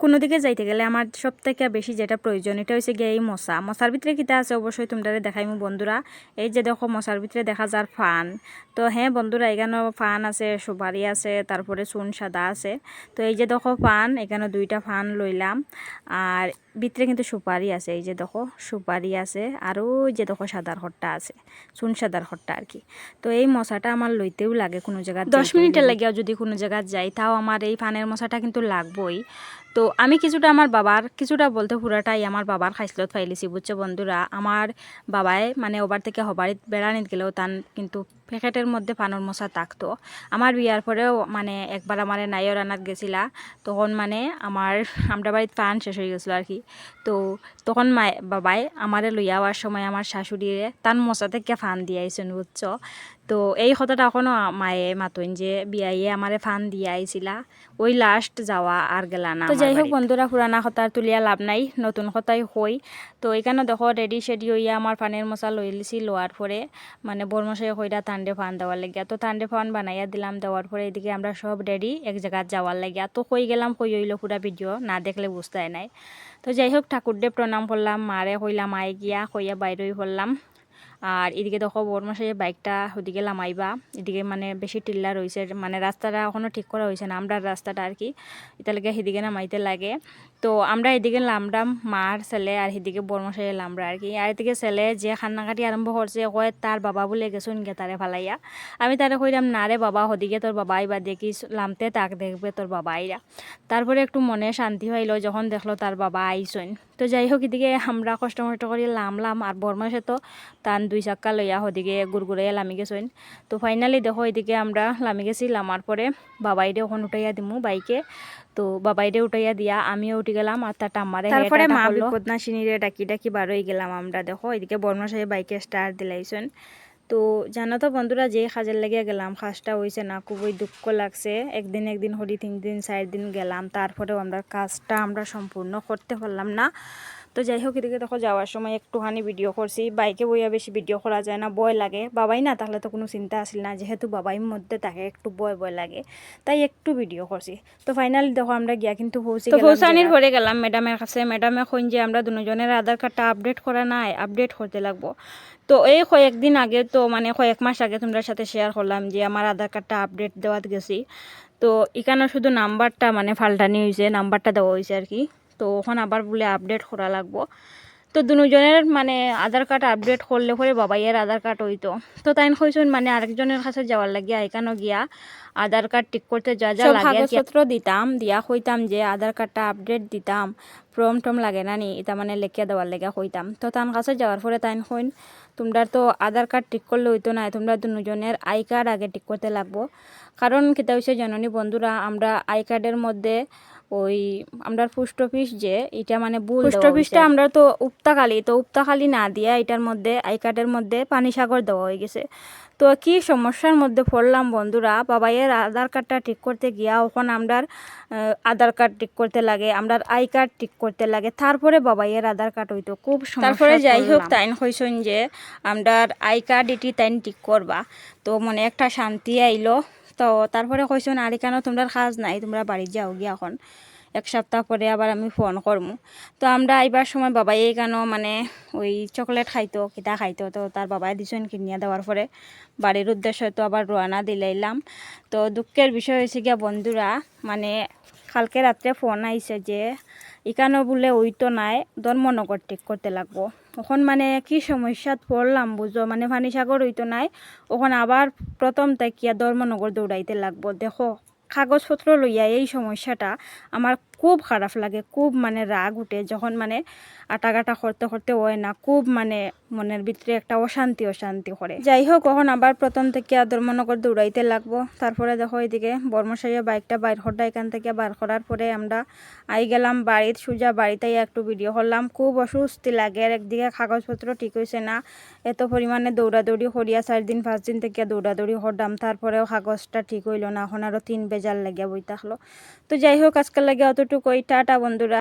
কোনো দিকে যাইতে গেলে আমার সব থেকে বেশি যেটা প্রয়োজন এটা হচ্ছে গিয়ে এই মশার ভিতরে কিতা আছে অবশ্যই তোমরা দেখাইমু বন্ধুরা। এই যে দেখো মশার ভিতরে দেখা যার ফান। তো হ্যাঁ বন্ধুরা, এখানেও ফান আছে, সুপারি আছে, তারপরে চুন সাদা আছে। তো এই যে দেখো ফান, এখানে 2টা ফান লইলাম। আর ভিতরে কিন্তু সুপারি আছে, এই যে দেখো সুপারি আছে। আর ওই যে দেখো সাদার খট্টা আছে, চুন সাদার খট্টা আর কি। তো এই মশাটা আমার লইতেও লাগে কোনো জায়গা 10 মিনিটের লাগিয়াও যদি কোনো জায়গা যাই, তাও আমার এই ফানের মশাটা কিন্তু লাগবই। তো আমি কিছুটা আমার বাবার, কিছুটা বলতে পুরাটাই আমার বাবার খাইসলত ফাইলিছি বুঝছো বন্ধুরা। আমার বাবাই মানে ওবার থেকে হবারিত বেড়ানিত গেলেও তান কিন্তু প্যাকেটের মধ্যে পানোর মশা থাকতো। আমার বিয়ার পরেও মানে একবার আমার নাইও রান্নাত গেছিলা, তখন মানে আমরা বাড়িতে পান শেষ হয়ে গেছিলো আর কি। তো তখন বাবাই আমারে লইয়া আওয়ার সময় আমার শাশুড়িরে তার মশা থেকে ফান দিয়াইছেন বুঝছো। তো এই কথাটা এখনও মায়ে মাতইন যে বিয়াইয়ে আমারে ফান দিয়ে আইছিলা, ওই লাস্ট যাওয়া আর গেলা না। তো যাই হোক বন্ধুরা, পুরানা কথার তুলিয়া লাভ নাই, নতুন কথাই হই। তো এখানে দেখো রেডি সেডি হইয়া আমার ফানের মশা লইলিছি, লোয়ার পরে মানে বরমশাই কইরা তান্ডে ফান দেওয়ার লাগিয়া। তো তান্ডে ফান বানাইয়া দিলাম, দেওয়ার পরে এদিকে আমরা সব রেডি এক জায়গায় যাওয়ার লাগিয়া। তো কই গেলাম কই হইলো পুরা ভিডিও না দেখলে বুঝতে নাই। তো যাই হোক ঠাকুরদে প্রণাম করলাম, মারে কইলাম আই গিয়া কইয়া বাইরই করলাম। আর এদিকে দেখো বরমাসে বাইকটা ওদিকে লামাইবা, এদিকে মানে বেশি টিল্লা রয়েছে, মানে রাস্তাটা এখনও ঠিক করা হয়েছে না, আমরা রাস্তাটা আর কি এটালৈকে সেদিকে নামাইতে লাগে। তো আমরা এদিকে লামডাম মার ছেলে, আর সেদিকে বরমাসাই লামরা আর কি। আর এদিকে ছেলে যে খান্নাকাটি আরম্ভ করছে, কয় তার বাবা বলে গেছুন গে তারে ফালাইয়া। আমি তারে কইলাম না রে বাবা, হদিকে তোর বাবা আইবা, দেখিস লামতে তাক দেখবে তোর বাবা আইরা। তারপরে একটু মনে শান্তি হইলো যখন দেখলো তার বাবা আইসন। তো যাই হোক এদিকে আমরা কষ্ট মষ্ট করে লামলাম, আর বরমাসে তো তান 2 চাক্কা লইয়া ওদিকে গুড়গুড়াইয়া লামি গেছেন। তো ফাইনালি দেখো এদিকে আমরা লামি গেছি, লামার পরে বাবাইরে ওখানে উঠাইয়া দিমু বাইকে। তো বাবাইরে উঠাইয়া দিয়া আমিও উঠে গেলাম, আর তার টাম্মারে তারপরে মা বিপদনাশিনীরে ডাকি ডাকি বারোই গেলাম আমরা। দেখো এদিকে বরমাসাই বাইকে স্টার্ট দিলাইছেন। তো জানো তো বন্ধুরা, যে কাজের লাগিয়া গেলাম কাজটা হয়েছে না, খুবই দুঃখ লাগছে। একদিন হরি 3 দিন 4 দিন গেলাম, তারপরেও আমরা কাজটা আমরা সম্পূর্ণ করতে পারলাম না। তো যাই হোক এদিকে দেখো যাওয়ার সময় একটুখানি ভিডিও করছি, বাইকে বইয়া বেশি ভিডিও করা যায় না, ভয় লাগে। বাবাই না তাহলে তো কোনো চিন্তা আসিল না, যেহেতু বাবাই মধ্যে তাকে একটু ভয় লাগে, তাই একটু ভিডিও করছি। তো ফাইনালি দেখো আমরা গিয়া কিন্তু পৌঁছানির পরে গেলাম ম্যাডামের কাছে। ম্যাডামে কইন যে আমরা দুজনের আধার কার্ডটা আপডেট করা নাই, আপডেট করতে লাগবো। তো এই কয়েকদিন আগে, তো মানে কয়েক মাস আগে তোমাদের সাথে শেয়ার করলাম যে আমার আধার কার্ডটা আপডেট দেওয়াত গেছি। তো এখানে শুধু নাম্বারটা মানে ফাল্টানি হয়েছে, নাম্বারটা দেওয়া হয়েছে আর কি। তো ওখানে আবার বলে আপডেট করা লাগবো। তো দুজনের মানে আধার কার্ড আপডেট করলে পরে বাবাইয়ের আধার কার্ড হইতো। তো তাই কইছেন মানে আরেকজনের কাছে যাওয়ার লাগিয়া এখানে গিয়া আধার কার্ড ঠিক করতে যা যা লাগে কাগজপত্র দিতাম, দিয়া কইতাম যে আধার কার্ডটা আপডেট দিতাম, ফর্ম টম লাগে না নি, এটা মানে লেখিয়া দেওয়ার লাগিয়া কইতাম। তো তার কাছে যাওয়ার পরে তাই কইন তোমরা তো আধার কার্ড ঠিক করলে হইতো না, তোমরা দুজনের আই কার্ড আগে ঠিক করতে লাগবো। কারণ কিতা হইছে জননী বন্ধুরা, আমরা আই কার্ডের মধ্যে ওই আমরা পোস্ট অফিস যে এটা মানে পোস্ট অফিসটা আমরা তো উপতাকালি না দিয়া এটার মধ্যে আই কার্ডের মধ্যে পানিসাগর দেওয়া হয়ে গেছে। তো কি সমস্যার মধ্যে পড়লাম বন্ধুরা, বাবাইয়ের আধার কার্ডটা ঠিক করতে গিয়া ওখানে আমরার আধার কার্ড ঠিক করতে লাগে, আমরার আই কার্ড ঠিক করতে লাগে, তারপরে বাবাইয়ের আধার কার্ড হইতো খুব সমস্যা। তারপরে যাই হোক তাইন কইছেন যে আমরার আই কার্ড এটি তাইন ঠিক করবা। তো মনে একটা শান্তি আইলো। তো তারপরে কইছেন আর এখানেও তোমরা কাজ নাই, তোমরা বাড়ি যাও গিয়া এখন 1 সপ্তাহ পরে আবার আমি ফোন করবো। তো আমরা আইবার সময় বাবাই এইখানেও মানে ওই চকলেট খাইতো কিতা খাইতো, তো তার বাবাই দিছেন কিনিয়া দেওয়ার পরে বাড়ির উদ্দেশ্যে তো আবার রওনা দিলাইলাম। তো দুঃখের বিষয় হয়েছে গিয়া বন্ধুরা, মানে কালকে রাত্রে ফোন আইছে যে এখানেও বলে ওইতো নাই, ধর্মনগর ঠিক করতে লাগবো। ওখন মানে কি সমস্যাত পড়লাম বুঝো, মানে পানিসাগর হইতো নাই, ওখানে আবার প্রথম তাকিয়া ধর্মনগর দৌড়াইতে লাগবো। দেখো কাগজপত্র লইয়া এই সমস্যাটা আমার খুব খারাপ লাগে, খুব মানে রাগ উঠে যখন মানে আটাগাটা করতে করতে হয় না, খুব মানে মনের ভিতরে একটা অশান্তি করে। যাই হোক এখন আবার প্রথম থেকে ধর্মনগর দৌড়াইতে লাগবো। তারপরে দেখো এদিকে বর্মশাইয়া বাইকটা বাইর করটা, এখান থেকে বার করার পরে আমরা আই গেলাম বাড়িতে, সোজা বাড়িতেই একটু ভিডিও করলাম। খুব অস্বস্তি লাগে, আর একদিকে কাগজপত্র ঠিক হয়েছে না, এত পরিমাণে দৌড়াদৌড়ি করিয়া 4 দিন 5 দিন থেকে দৌড়াদৌড়ি করলাম, তারপরেও কাগজটা ঠিক হইল না, এখন আরও 3 বেজার লাগিয়া বই থাকলো। তো যাই হোক আজকাল লাগে অতটুকুই, টাটা বন্ধুরা।